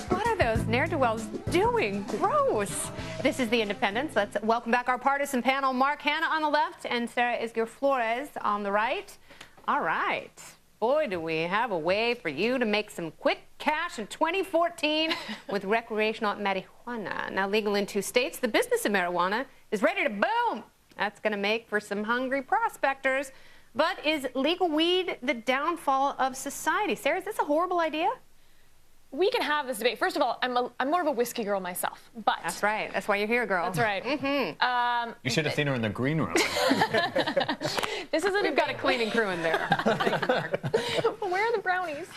What are those ne'er-do-wells doing? Gross. This is The Independents. Let's welcome back our partisan panel. Mark Hanna on the left and Sarah Isgur Flores on the right. All right. Boy, do we have a way for you to make some quick cash in 2014 with recreational marijuana. Now legal in 2 states, the business of marijuana is ready to boom. That's going to make for some hungry prospectors. But is legal weed the downfall of society? Sarah, is this a horrible idea? We can have this debate. First of all, I'm more of a whiskey girl myself, but... That's right. That's why you're here, girl. That's right. Mm-hmm. You should have seen her in the green room. This is We've got a cleaning crew in there. Thank you, Mark. Where are the brownies?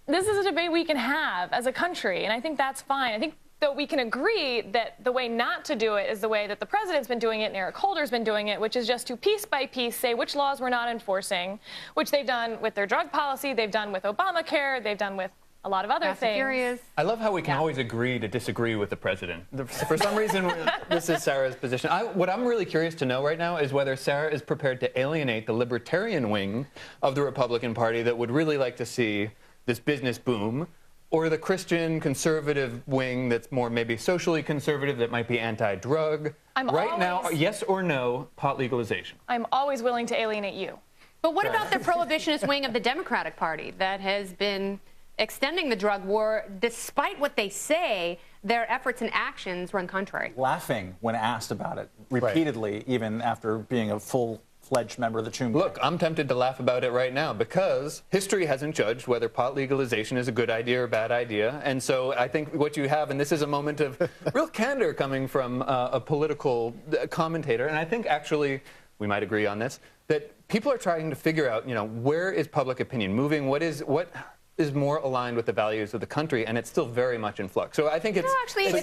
This is a debate we can have as a country, and I think that's fine. I think that we can agree that the way not to do it is the way that the president's been doing it and Eric Holder's been doing it, which is just to piece by piece say which laws we're not enforcing, which they've done with their drug policy, they've done with Obamacare, they've done with a lot of other things. I love how we can always agree to disagree with the president. For some reason, this is Sarah's position. What I'm really curious to know right now is whether Sarah is prepared to alienate the libertarian wing of the Republican Party that would really like to see this business boom, or the Christian conservative wing that's more maybe socially conservative that might be anti-drug. Now, yes or no, pot legalization? I'm always willing to alienate you. But what about the prohibitionist wing of the Democratic Party that has been extending the drug war, despite what they say, their efforts and actions run contrary? Laughing when asked about it repeatedly, even after being a full-fledged member of the Chum. Look, I'm tempted to laugh about it right now because history hasn't judged whether pot legalization is a good idea or a bad idea. And so I think what you have, and this is a moment of real candor coming from a political commentator, and I think actually we might agree on this, that people are trying to figure out, where is public opinion moving? What is more aligned with the values of the country, and it's still very much in flux. So I think it's... No, actually, the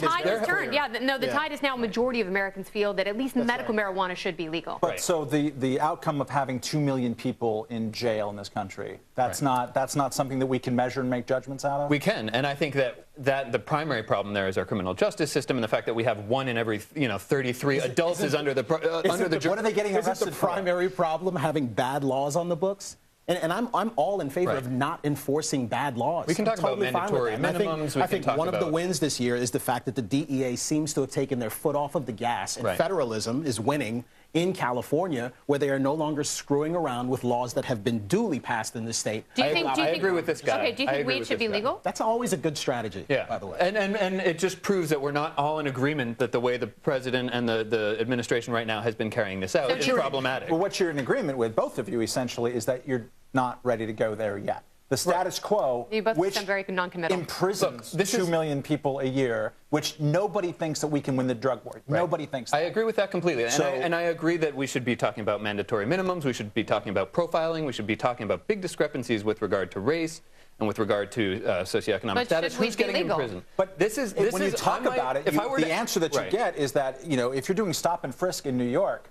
tide has turned. Yeah, the tide is now a majority of Americans feel that at least medical marijuana should be legal. But so the outcome of having 2 million people in jail in this country, that's not something that we can measure and make judgments out of? We can, and I think that the primary problem there is our criminal justice system and the fact that we have 1 in every 33 adults is under the What are they getting arrested for? Is it the primary problem having bad laws on the books? And I'm all in favor of not enforcing bad laws. We can talk about mandatory minimums. I think one of the wins this year is the fact that the DEA seems to have taken their foot off of the gas, and federalism is winning in California, where they are no longer screwing around with laws that have been duly passed in the state. I agree with this guy. Okay, do you think weed should be legal? That's always a good strategy, by the way. And it just proves that we're not all in agreement that the way the president and the administration right now has been carrying this out is problematic. Well, what you're in agreement with, both of you, essentially, is that you're not ready to go there yet. The status quo, which very non-committal. imprisons 2 million people a year, which nobody thinks that we can win the drug war. Nobody thinks that. I agree with that completely. And I agree that we should be talking about mandatory minimums. We should be talking about profiling. We should be talking about big discrepancies with regard to race and with regard to socioeconomic status. Who's getting in prison? But when you talk about it, the answer that you get is that, if you're doing stop and frisk in New York,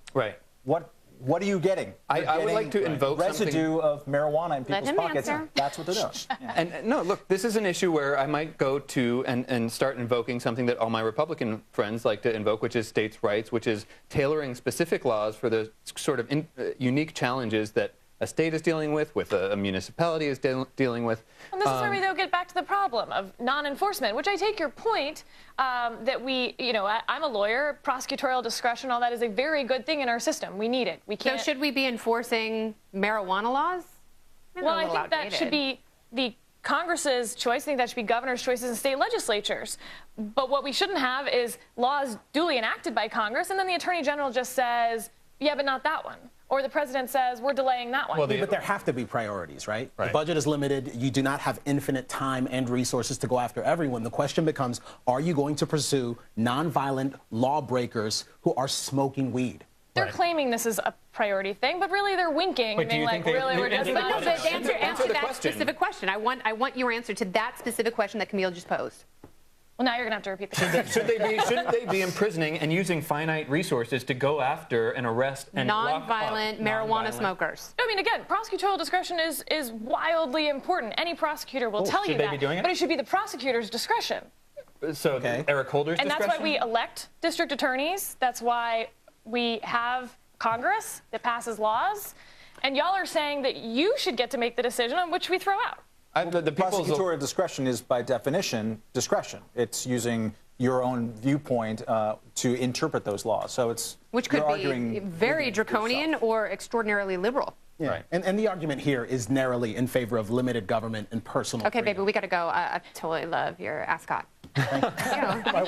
what are you getting? I would like to invoke residue of marijuana in people's pockets. That's what they're doing. And no, look, this is an issue where I might go to and start invoking something that all my Republican friends like to invoke, which is states' rights, which is tailoring specific laws for the sort of unique challenges that a state is dealing with a municipality is dealing with. And this is where we though get back to the problem of non-enforcement, which I take your point that I'm a lawyer, prosecutorial discretion, all that is a very good thing in our system. We need it. We can't. So should we be enforcing marijuana laws? Well, I think that should be the Congress's choice. I think that should be governor's choices and state legislatures. But what we shouldn't have is laws duly enacted by Congress, and then the Attorney General just says, yeah, but not that one. Or the president says, we're delaying that one. Well, but there have to be priorities, right? The budget is limited. You do not have infinite time and resources to go after everyone. The question becomes, are you going to pursue nonviolent lawbreakers who are smoking weed? They're claiming this is a priority thing, but really they're winking and being like, really, we're just not. Answer that specific question. I want your answer to that specific question that Camille just posed. Well, now you're going to have to repeat the question. Shouldn't they be imprisoning and using finite resources to go after and arrest and non-violent marijuana smokers? I mean, again, prosecutorial discretion is wildly important. Any prosecutor will tell you that. Should they be doing it? But it should be the prosecutor's discretion. So Eric Holder's discretion? And that's why we elect district attorneys. That's why we have Congress that passes laws. And y'all are saying that you should get to make the decision on which we throw out. Prosecutorial discretion is, by definition, discretion. It's using your own viewpoint to interpret those laws. So it's which could be very draconian or extraordinarily liberal. Yeah. Right. And the argument here is narrowly in favor of limited government and personal Okay, freedom. baby, we got to go. I totally love your ascot. Thank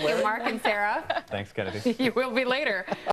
you, Mark and Sarah. Thanks, Kennedy. You will be later.